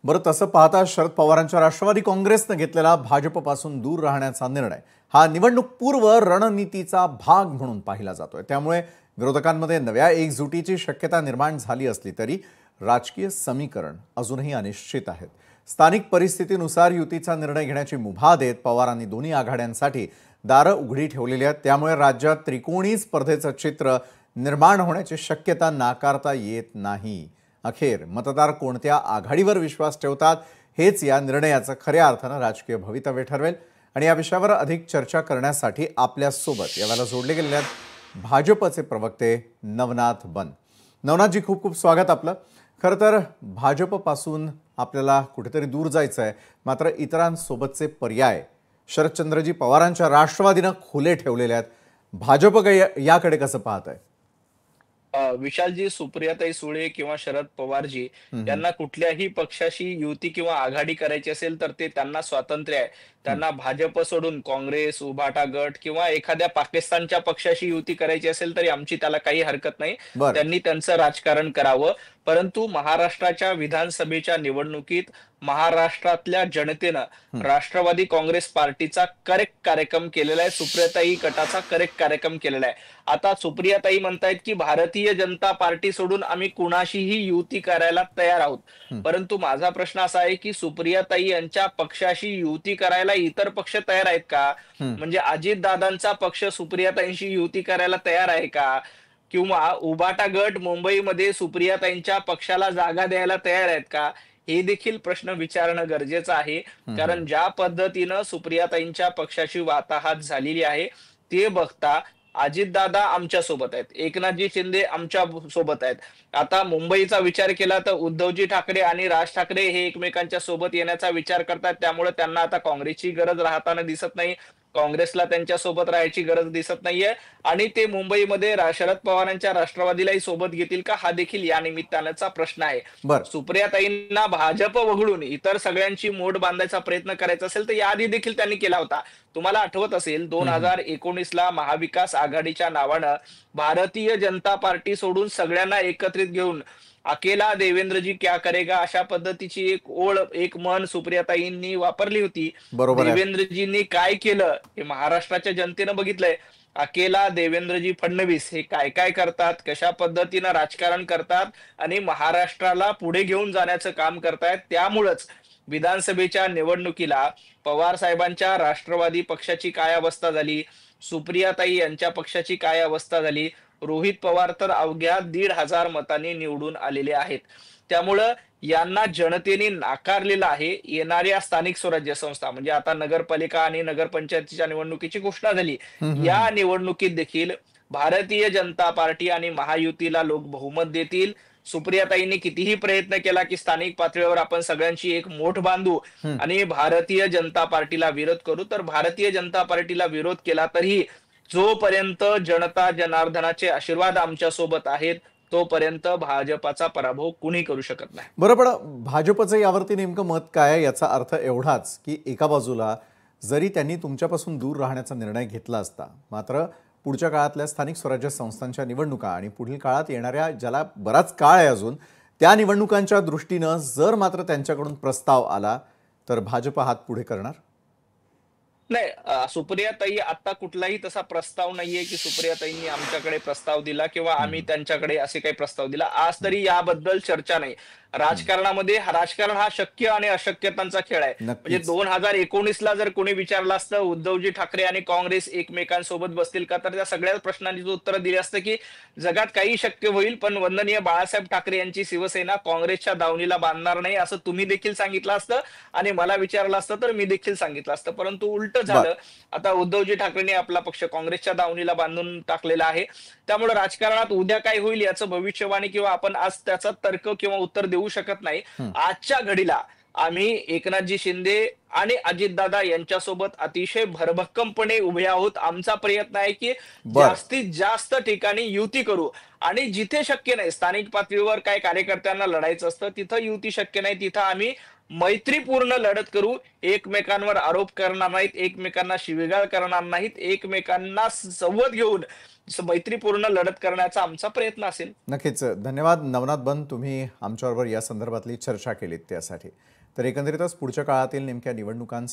बरं, तसं पाहता शरद पवारांच्या राष्ट्रवादी काँग्रेसनं घेतलेला भाजपपासून दूर राहण्याचा निर्णय हा निवडणूक पूर्व रणनीतीचा भाग म्हणून पाहिला जातोय। त्यामुळे विरोधकांमध्ये नव्या एकजुटीची शक्यता निर्माण झाली असली तरी राजकीय समीकरण अजूनही अनिश्चित आहेत। स्थानिक परिस्थितीनुसार युतीचा निर्णय घेण्याची मुभा देत पवारांनी दोन्ही आघाड्यांसाठी दारं उघडी ठेवलेली आहेत। त्यामुळे राज्यात त्रिकोणी स्पर्धेचं चित्र निर्माण होण्याची शक्यता नाकारता येत नाही। अखेर मतदार कोणत्या आघाडीवर विश्वास ठेवतात हेच या निर्णयाचं खऱ्या अर्थानं राजकीय भवितव्य ठरवेल। आणि या विषयावर अधिक चर्चा करण्यासाठी आपल्यासोबत यावेळेला जोडले गेलेले आहेत भाजपचे प्रवक्ते नवनाथ बन। नवनाथजी, खूप खूप स्वागत आपलं। खरं तर भाजपपासून आपल्याला कुठेतरी दूर जायचं आहे, मात्र इतरांसोबतचे पर्याय शरदचंद्रजी पवारांच्या राष्ट्रवादीनं खुले ठेवलेले आहेत। भाजप याकडे कसं पाहत आहे? विशालजी, सुप्रियाताई सुळे किंवा शरद पवारजी यांना कुठल्याही पक्षाशी युती किंवा आघाडी करायची असेल तर ते त्यांना स्वातंत्र्य आहे। त्यांना भाजप सोडून काँग्रेस, उभाटा गट किंवा एखाद्या पाकिस्तानच्या पक्षाशी युती करायची असेल तरी आमची त्याला काही हरकत नाही। बरं, त्यांनी त्यांचं राजकारण करावं। परंतु महाराष्ट्राच्या विधानसभेच्या निवडणुकीत महाराष्ट्रातल्या जनतेनं राष्ट्रवादी काँग्रेस पार्टीचा करेक्ट कार्यक्रम केलेला आहे, सुप्रियाताई गटाचा करेक्ट कार्यक्रम केलेला आहे। आता सुप्रियाताई म्हणतायत की भारतीय जनता पार्टी सोडून आम्ही कुणाशीही युती करायला तयार आहोत। परंतु माझा प्रश्न असा आहे की सुप्रियाताई यांच्या पक्षाशी युती करायला इतर पक्ष तयार आहेत का? म्हणजे अजितदादांचा पक्ष सुप्रियाताईंशी युती करायला तयार आहे का? किंवा उभाटा गट मुंबईमध्ये सुप्रियाताईंच्या पक्षाला जागा द्यायला तयार आहेत का? हे देखील प्रश्न विचारणं गरजेचं आहे। कारण ज्या पद्धतीनं सुप्रियाताईंच्या पक्षाची वाताहात झालेली आहे ते बघता अजितदादा आमच्या सोबत आहेत, एकनाथजी शिंदे आमच्या सोबत आहेत। आता मुंबईचा विचार केला तर उद्धवजी ठाकरे आणि राज ठाकरे हे एकमेकांच्या सोबत येण्याचा विचार करतात, त्यामुळे त्यांना आता काँग्रेसची गरज राहताना दिसत नाही, काँग्रेसला त्यांच्या सोबत राहायची गरज दिसत नाहीये। आणि ते मुंबईमध्ये शरद पवारांच्या राष्ट्रवादीलाही सोबत घेतील का, हा देखील या निमित्तानंचा प्रश्न आहे। बरं, सुप्रियाताईंना भाजप वगळून इतर सगळ्यांची मोड बांधायचा प्रयत्न करायचा असेल तर याआधी देखील त्यांनी केला होता। तुम्हाला आठवत असेल 2019ला महाविकास आघाडीच्या नावानं भारतीय जनता पार्टी सोडून सगळ्यांना एकत्रित घेऊन अकेला देवेंद्रजी क्या करेगा अशा पद्धतीची एक ओळ, एक मन सुप्रियाताईंनी वापरली होती। बरोबर आहे। देवेंद्रजींनी काय केलं हे महाराष्ट्राच्या जनतेनं बघितलंय। अकेला देवेंद्रजी फडणवीस हे काय काय करतात, कशा पद्धतीनं राजकारण करतात आणि महाराष्ट्राला पुढे घेऊन जाण्याचं काम करतायत। त्यामुळेच विधानसभेच्या निवडणुकीला पवार साहेबांच्या राष्ट्रवादी पक्षाची काय अवस्था झाली, सुप्रियाताई यांच्या पक्षाची काय अवस्था झाली, रोहित पवार तर अवघ्या 1,500 मतांनी निवडून आलेले आहेत। त्यामुळं यांना जनतेने नाकारलेलं आहे। येणाऱ्या स्थानिक स्वराज्य संस्था म्हणजे आता नगरपालिका आणि नगरपंचायतीच्या निवडणुकीची घोषणा झाली, या निवडणुकीत देखील भारतीय जनता पार्टी आणि महायुतीला लोक बहुमत देतील। सुप्रियाताईंनी कितीही प्रयत्न केला की स्थानिक पातळीवर आपण सगळ्यांची एक मोठ बांधू आणि भारतीय जनता पार्टीला विरोध करू, तर भारतीय जनता पार्टीला विरोध केला तरी जोपर्यंत जनता जनार्दनाचे आशीर्वाद आमच्या सोबत आहेत तोपर्यंत भाजपाचा पराभव कुणी करू शकत नाही। बरं, पण भाजपचं यावरती नेमकं मत काय आहे? याचा अर्थ एवढाच की एका बाजूला जरी त्यांनी तुमच्यापासून दूर राहण्याचा निर्णय घेतला असता, मात्र पुढच्या काळातल्या स्थानिक स्वराज्य संस्थांच्या निवडणुका आणि पुढील काळात येणाऱ्या ज्याला बराच काळ आहे अजून त्या निवडणुकांच्या दृष्टीनं जर मात्र त्यांच्याकडून प्रस्ताव आला तर भाजप हात पुढे करणार? नाही, सुप्रियाताई आता कुठलाही तसा प्रस्ताव नाहीये की सुप्रियाताईंनी आमच्याकडे प्रस्ताव दिला किंवा आम्ही त्यांच्याकडे असे काही प्रस्ताव दिला, आज तरी याबद्दल चर्चा नाही। राजकारणामध्ये राजकारण हा शक्य आणि अशक्यतांचा खेळ आहे। म्हणजे नक्कीच। 2019ला जर कोणी विचारलं असतं उद्धवजी ठाकरे आणि काँग्रेस एकमेकांसोबत बसतील का, तर त्या सगळ्या प्रश्नांची उत्तर दिली असतं की जगात काही शक्य होईल, पण वंदनीय बाळासाहेब ठाकरे यांची शिवसेना काँग्रेसच्या दावणीला बांधणार नाही असं तुम्ही देखील सांगितलं असतं आणि मला विचारलं असतं तर मी देखील सांगितलं असतं। परंतु उलट झालं, आता उद्धवजी ठाकरेंनी आपला पक्ष काँग्रेसच्या दावणीला बांधून टाकलेला आहे। त्यामुळे राजकारणात उद्या काय होईल याचं भविष्यवाणी किंवा आपण आज त्याचा तर्क किंवा उत्तर देऊ शकत नाही। आजच्या घडीला आम्ही एकनाथजी शिंदे आणि अजितदादा यांच्यासोबत अतिशय भरभक्कमपणे उभे आहोत। आमचा प्रयत्न आहे की जास्तीत जास्त ठिकाणी युती करू आणि जिथे शक्य नाही स्थानिक पातळीवर काय कार्यकर्त्यांना लढायचं असतं तिथं युती शक्य नाही, तिथं आम्ही मैत्रीपूर्ण लढत करू, एकमेकांवर आरोप करणार नाहीत, एकमेकांना शिवीगाळ करणार नाहीत, एकमेकांना संवाद घेऊन मैत्रीपूर्ण लढत करण्याचा आमचा प्रयत्न असेल. नक्कीच. धन्यवाद नवनाथ बन, तुम्ही आमच्याबरोबर या संदर्भातली चर्चा केलीत त्यासाठी. तर एकंदरीतच पुढच्या काळातील नेमक्या निवडणुकांचा